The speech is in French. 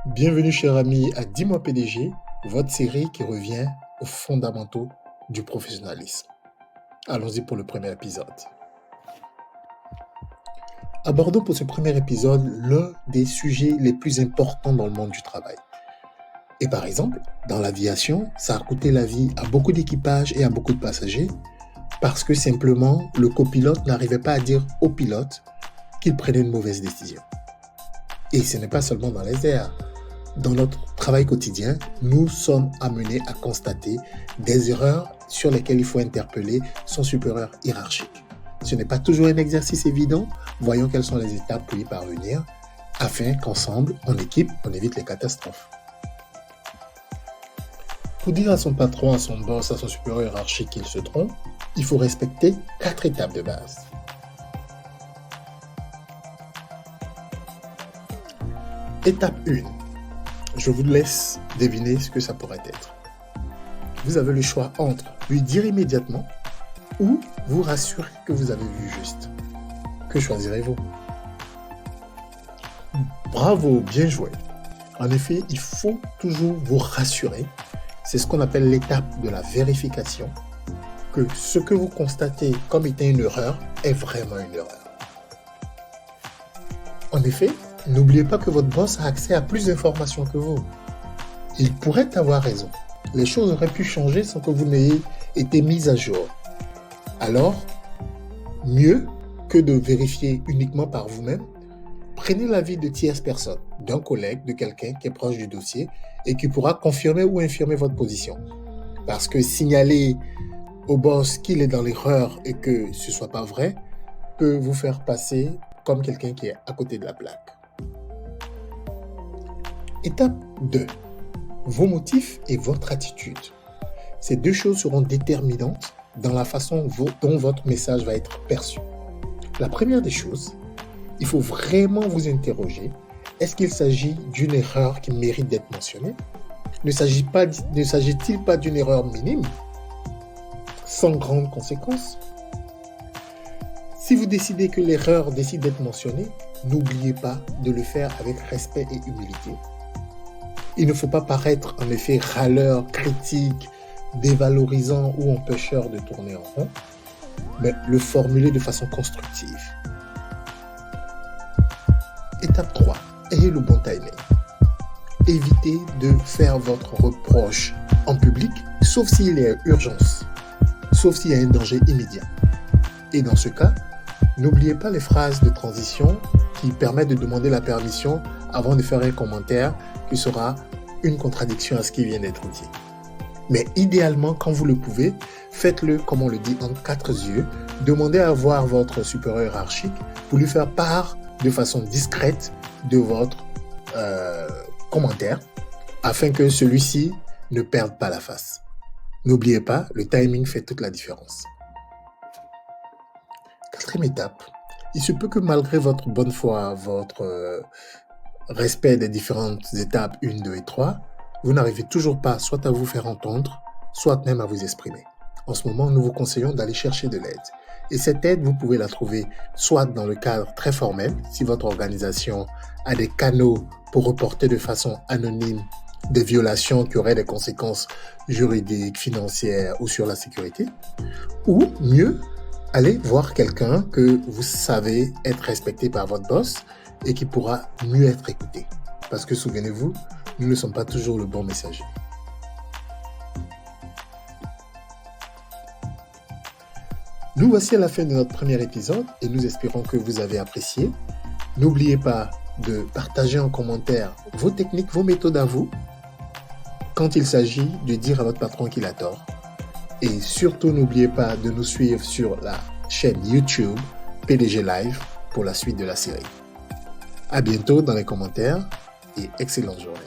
Bienvenue cher ami à Dis-moi PDG, votre série qui revient aux fondamentaux du professionnalisme. Allons-y pour le premier épisode. Abordons pour ce premier épisode l'un des sujets les plus importants dans le monde du travail. Et par exemple, dans l'aviation, ça a coûté la vie à beaucoup d'équipages et à beaucoup de passagers parce que simplement le copilote n'arrivait pas à dire au pilote qu'il prenait une mauvaise décision. Et ce n'est pas seulement dans les airs. Dans notre travail quotidien, nous sommes amenés à constater des erreurs sur lesquelles il faut interpeller son supérieur hiérarchique. Ce n'est pas toujours un exercice évident. Voyons quelles sont les étapes pour y parvenir, afin qu'ensemble, en équipe, on évite les catastrophes. Pour dire à son patron, à son boss, à son supérieur hiérarchique qu'il se trompe, il faut respecter 4 étapes de base. Étape 1. Je vous laisse deviner ce que ça pourrait être. Vous avez le choix entre lui dire immédiatement ou vous rassurer que vous avez vu juste. Que choisirez-vous? Bravo, bien joué. En effet, il faut toujours vous rassurer. C'est ce qu'on appelle l'étape de la vérification, que ce que vous constatez comme étant une erreur est vraiment une erreur. En effet, n'oubliez pas que votre boss a accès à plus d'informations que vous. Il pourrait avoir raison. Les choses auraient pu changer sans que vous n'ayez été mis à jour. Alors, mieux que de vérifier uniquement par vous-même, prenez l'avis de tierces personnes, d'un collègue, de quelqu'un qui est proche du dossier et qui pourra confirmer ou infirmer votre position. Parce que signaler au boss qu'il est dans l'erreur et que ce ne soit pas vrai peut vous faire passer comme quelqu'un qui est à côté de la plaque. Étape 2. Vos motifs et votre attitude. Ces deux choses seront déterminantes dans la façon dont votre message va être perçu. La première des choses, il faut vraiment vous interroger. Est-ce qu'il s'agit d'une erreur qui mérite d'être mentionnée? Ne s'agit-il pas d'une erreur minime, sans grandes conséquences? Si vous décidez que l'erreur décide d'être mentionnée, n'oubliez pas de le faire avec respect et humilité. Il ne faut pas paraître en effet râleur, critique, dévalorisant ou empêcheur de tourner en rond, mais le formuler de façon constructive. Étape 3. Ayez le bon timing. Évitez de faire votre reproche en public, sauf s'il y a urgence, sauf s'il y a un danger immédiat. Et dans ce cas, n'oubliez pas les phrases de transition qui permettent de demander la permission avant de faire un commentaire qui sera une contradiction à ce qui vient d'être dit. Mais idéalement, quand vous le pouvez, faites-le, comme on le dit, en 4 yeux. Demandez à voir votre supérieur hiérarchique pour lui faire part de façon discrète de votre commentaire afin que celui-ci ne perde pas la face. N'oubliez pas, le timing fait toute la différence. 4e étape, il se peut que malgré votre bonne foi, votre respect des différentes étapes 1, 2 et 3, vous n'arrivez toujours pas soit à vous faire entendre, soit même à vous exprimer. En ce moment, nous vous conseillons d'aller chercher de l'aide. Et cette aide, vous pouvez la trouver soit dans le cadre très formel, si votre organisation a des canaux pour reporter de façon anonyme des violations qui auraient des conséquences juridiques, financières ou sur la sécurité, ou mieux, allez voir quelqu'un que vous savez être respecté par votre boss et qui pourra mieux être écouté. Parce que souvenez-vous, nous ne sommes pas toujours le bon messager. Nous voici à la fin de notre premier épisode et nous espérons que vous avez apprécié. N'oubliez pas de partager en commentaire vos techniques, vos méthodes à vous quand il s'agit de dire à votre patron qu'il a tort. Et surtout, n'oubliez pas de nous suivre sur la chaîne YouTube PDG Live pour la suite de la série. À bientôt dans les commentaires et excellente journée.